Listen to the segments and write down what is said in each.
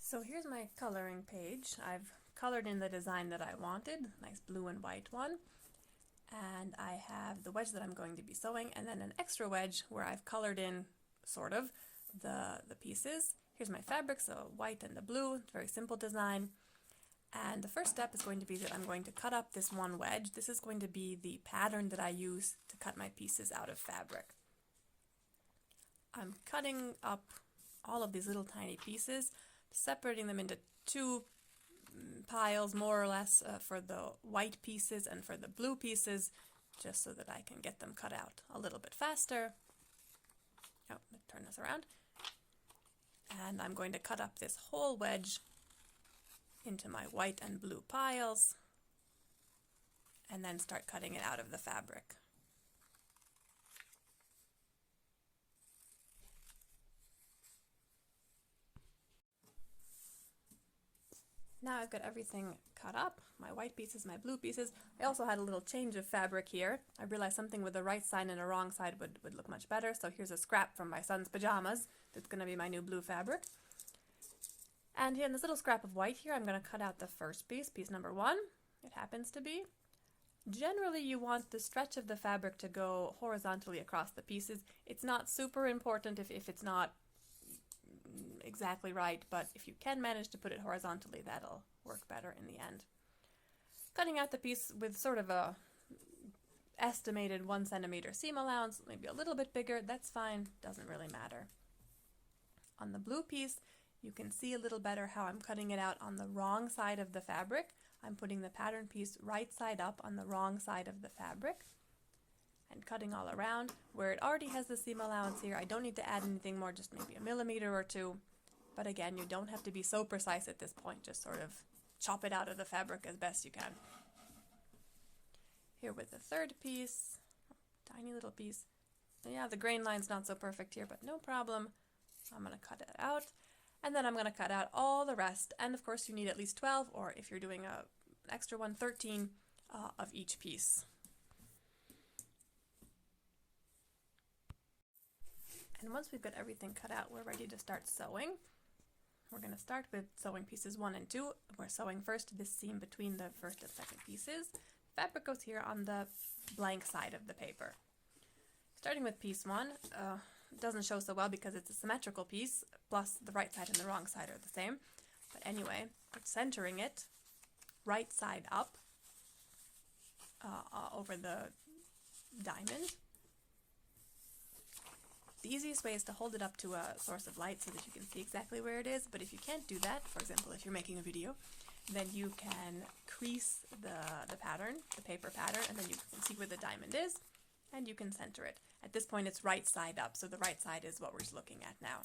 So here's my coloring page. I've colored in the design that I wanted, nice blue and white one. And I have the wedge that I'm going to be sewing, and then an extra wedge where I've colored in, sort of, the pieces. Here's my fabrics, the white and the blue, very simple design. And the first step is going to be that I'm going to cut up this one wedge. This is going to be the pattern that I use to cut my pieces out of fabric. I'm cutting up all of these little tiny pieces, separating them into two piles more or less for the white pieces and for the blue pieces, just so that I can get them cut out a little bit faster. Oh, let's turn this around. And I'm going to cut up this whole wedge into my white and blue piles and then start cutting it out of the fabric. Now I've got everything cut up, my white pieces, my blue pieces. I also had a little change of fabric here. I realized something with the right side and a wrong side would look much better, so here's a scrap from my son's pajamas that's going to be my new blue fabric. And in this little scrap of white here, I'm going to cut out the first piece, piece number 1. It happens to be. Generally, you want the stretch of the fabric to go horizontally across the pieces. It's not super important if it's not exactly right, but if you can manage to put it horizontally, that'll work better in the end. Cutting out the piece with sort of a estimated 1 centimeter seam allowance, maybe a little bit bigger, that's fine, doesn't really matter. On the blue piece, you can see a little better how I'm cutting it out on the wrong side of the fabric. I'm putting the pattern piece right side up on the wrong side of the fabric and cutting all around. Where it already has the seam allowance here, I don't need to add anything more, just maybe a millimeter or two. But again, you don't have to be so precise at this point, just sort of chop it out of the fabric as best you can. Here with the third piece, tiny little piece. Yeah, the grain line's not so perfect here, but no problem. I'm going to cut it out. And then I'm going to cut out all the rest. And of course you need at least 12, or if you're doing an extra one, 13 of each piece. And once we've got everything cut out, we're ready to start sewing. We're going to start with sewing pieces 1 and 2. We're sewing first this seam between the first and second pieces. Fabric goes here on the blank side of the paper. Starting with piece 1, it doesn't show so well because it's a symmetrical piece, plus the right side and the wrong side are the same. But anyway, we're centering it right side up over the diamond. The easiest way is to hold it up to a source of light so that you can see exactly where it is, but if you can't do that, for example if you're making a video, then you can crease the pattern, the paper pattern, and then you can see where the diamond is, and you can center it. At this point it's right side up, so the right side is what we're looking at now.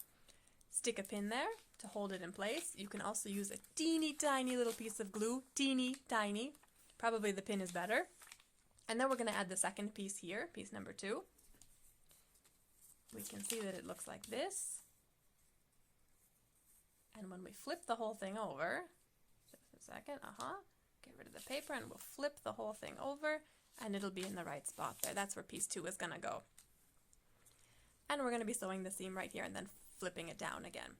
Stick a pin there to hold it in place. You can also use a teeny tiny little piece of glue, teeny tiny, probably the pin is better. And then we're going to add the second piece here, piece number 2. We can see that it looks like this. And when we flip the whole thing over, just a second, get rid of the paper and we'll flip the whole thing over and it'll be in the right spot there. That's where piece 2 is going to go. And we're going to be sewing the seam right here and then flipping it down again.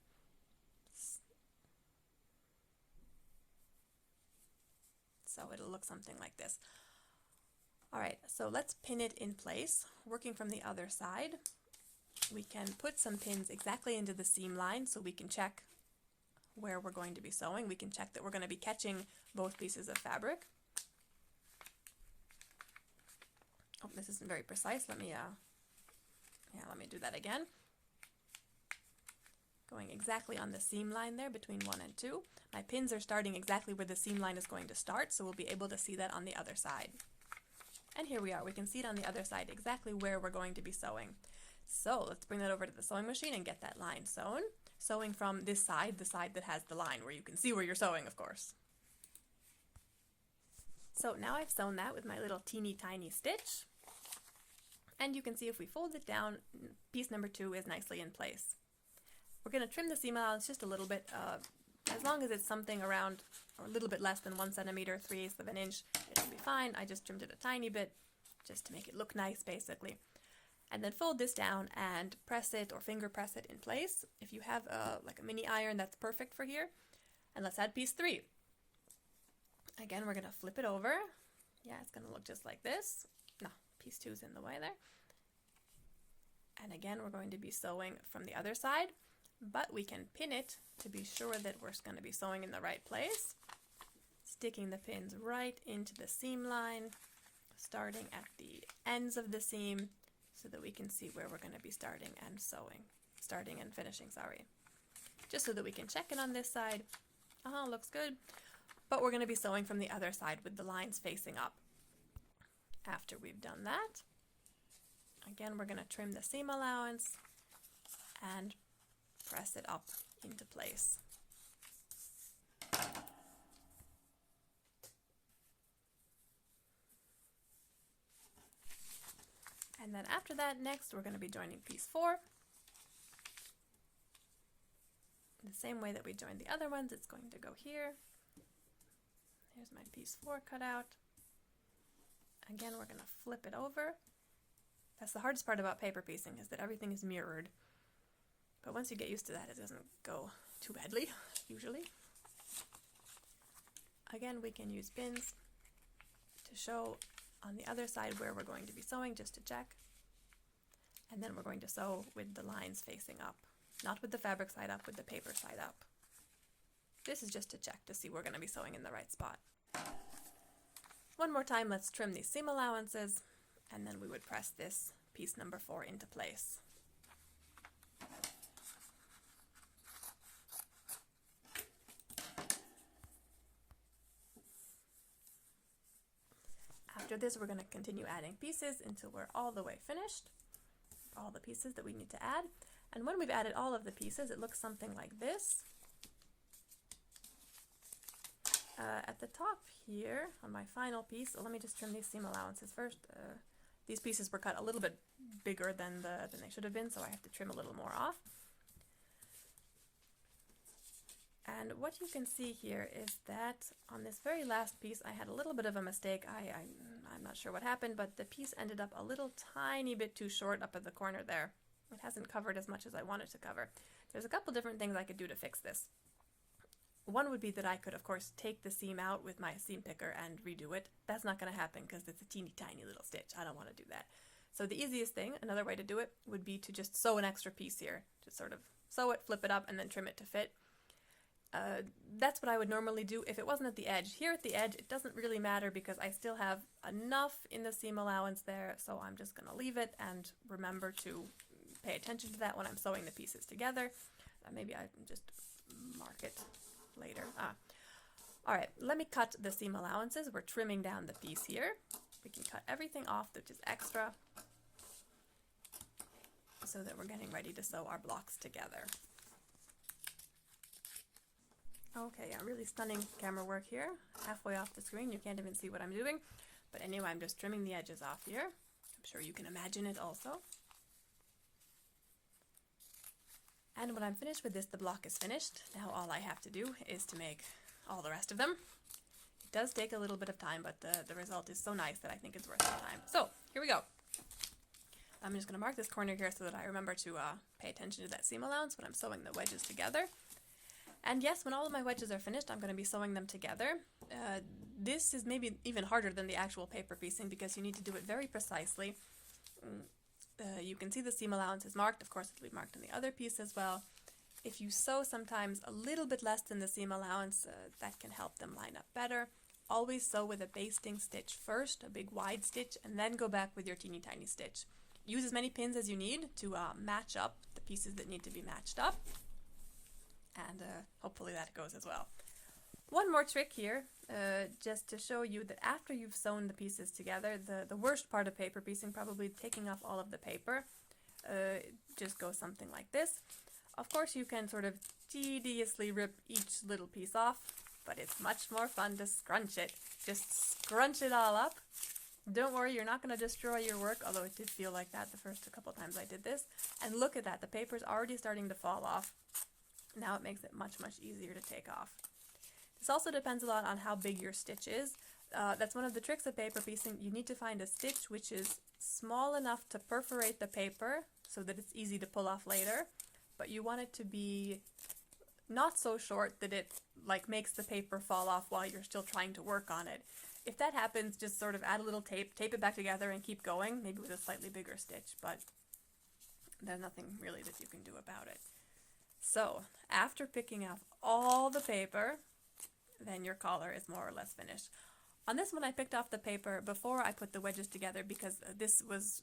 So it'll look something like this. Alright, so let's pin it in place. Working from the other side, we can put some pins exactly into the seam line so we can check where we're going to be sewing. We can check that we're going to be catching both pieces of fabric. Oh, this isn't very precise. Let me do that again. Going exactly on the seam line there between 1 and 2. My pins are starting exactly where the seam line is going to start, so we'll be able to see that on the other side. And here we are. We can see it on the other side exactly where we're going to be sewing. So let's bring that over to the sewing machine and get that line sewn. Sewing from this side, the side that has the line, where you can see where you're sewing, of course. So now I've sewn that with my little teeny tiny stitch. And you can see if we fold it down, piece number 2 is nicely in place. We're going to trim the seam allowance just a little bit, as long as it's something around, or a little bit less than 1 centimeter, 3/8 of an inch, it'll be fine. I just trimmed it a tiny bit, just to make it look nice, basically. and then fold this down and press it or finger press it in place. If you have like a mini iron, that's perfect for here. And let's add piece 3. Again, we're going to flip it over. Yeah, it's going to look just like this. No, piece 2 is in the way there. And again, we're going to be sewing from the other side, but we can pin it to be sure that we're going to be sewing in the right place. Sticking the pins right into the seam line, starting at the ends of the seam so that we can see where we're going to be starting and finishing, sorry. Just so that we can check it on this side. Looks good. But we're going to be sewing from the other side with the lines facing up. After we've done that, again, we're going to trim the seam allowance and press it up into place. And then after that, next, we're going to be joining piece 4. The same way that we joined the other ones, it's going to go here. Here's my piece 4 cut out. Again, we're going to flip it over. That's the hardest part about paper piecing, is that everything is mirrored. But once you get used to that, it doesn't go too badly, usually. Again, we can use pins to show on the other side where we're going to be sewing, just to check. And then we're going to sew with the lines facing up, not with the fabric side up, with the paper side up. This is just to check to see we're going to be sewing in the right spot. One more time, let's trim these seam allowances, and then we would press this piece number 4 into place. After this, we're going to continue adding pieces until we're all the way finished, all the pieces that we need to add. And when we've added all of the pieces, it looks something like this. At the top here, on my final piece, let me just trim these seam allowances first. These pieces were cut a little bit bigger than they should have been, so I have to trim a little more off. And what you can see here is that on this very last piece, I had a little bit of a mistake. I'm not sure what happened, but the piece ended up a little tiny bit too short up at the corner there. It hasn't covered as much as I wanted to cover. There's a couple different things I could do to fix this. One would be that I could, of course, take the seam out with my seam picker and redo it. That's not going to happen because it's a teeny tiny little stitch. I don't want to do that. So the easiest thing, another way to do it, would be to just sew an extra piece here. Just sort of sew it, flip it up, and then trim it to fit. That's what I would normally do if it wasn't at the edge. Here at the edge, it doesn't really matter because I still have enough in the seam allowance there, so I'm just going to leave it and remember to pay attention to that when I'm sewing the pieces together. Maybe I can just mark it later. Alright, let me cut the seam allowances. We're trimming down the piece here. We can cut everything off which is extra so that we're getting ready to sew our blocks together. Okay, yeah, really stunning camera work here. Halfway off the screen, you can't even see what I'm doing. But anyway, I'm just trimming the edges off here. I'm sure you can imagine it also. And when I'm finished with this, the block is finished. Now all I have to do is to make all the rest of them. It does take a little bit of time, but the result is so nice that I think it's worth the time. So, here we go. I'm just going to mark this corner here so that I remember to pay attention to that seam allowance when I'm sewing the wedges together. And yes, when all of my wedges are finished, I'm going to be sewing them together. This is maybe even harder than the actual paper piecing because you need to do it very precisely. You can see the seam allowance is marked. Of course, it'll be marked on the other piece as well. If you sew sometimes a little bit less than the seam allowance, that can help them line up better. Always sew with a basting stitch first, a big wide stitch, and then go back with your teeny tiny stitch. Use as many pins as you need to match up the pieces that need to be matched up. And hopefully that goes as well. One more trick here, just to show you that after you've sewn the pieces together, the worst part of paper piecing, probably taking off all of the paper, just goes something like this. Of course you can sort of tediously rip each little piece off, but it's much more fun to scrunch it. Just scrunch it all up. Don't worry, you're not going to destroy your work, although it did feel like that the first couple times I did this. And look at that, the paper's already starting to fall off. Now it makes it much, much easier to take off. This also depends a lot on how big your stitch is. That's one of the tricks of paper piecing. You need to find a stitch which is small enough to perforate the paper so that it's easy to pull off later, but you want it to be not so short that it like makes the paper fall off while you're still trying to work on it. If that happens, just sort of add a little tape it back together and keep going, maybe with a slightly bigger stitch, but there's nothing really that you can do about it. So after picking off all the paper, then your collar is more or less finished. On this one I picked off the paper before I put the wedges together because this was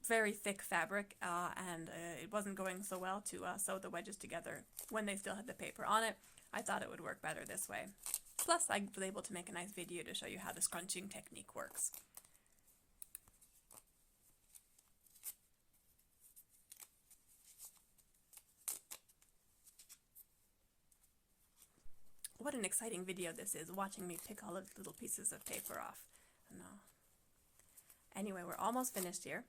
very thick fabric and it wasn't going so well to sew the wedges together when they still had the paper on it. I thought it would work better this way. Plus I was able to make a nice video to show you how the scrunching technique works. What an exciting video this is, watching me pick all of the little pieces of paper off. No. Anyway, we're almost finished here.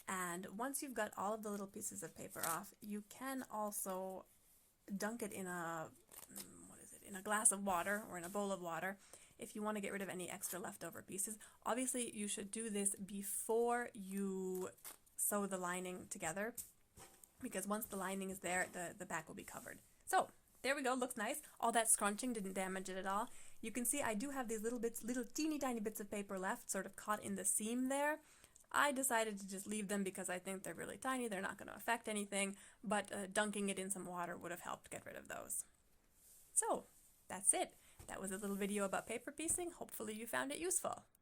And once you've got all of the little pieces of paper off, you can also dunk it in a, in a glass of water or in a bowl of water if you want to get rid of any extra leftover pieces. Obviously, you should do this before you sew the lining together, because once the lining is there, the back will be covered. So, there we go, looks nice. All that scrunching didn't damage it at all. You can see I do have these little teeny tiny bits of paper left, sort of caught in the seam there. I decided to just leave them because I think they're really tiny, they're not going to affect anything, but dunking it in some water would have helped get rid of those. So, that's it. That was a little video about paper piecing. Hopefully you found it useful.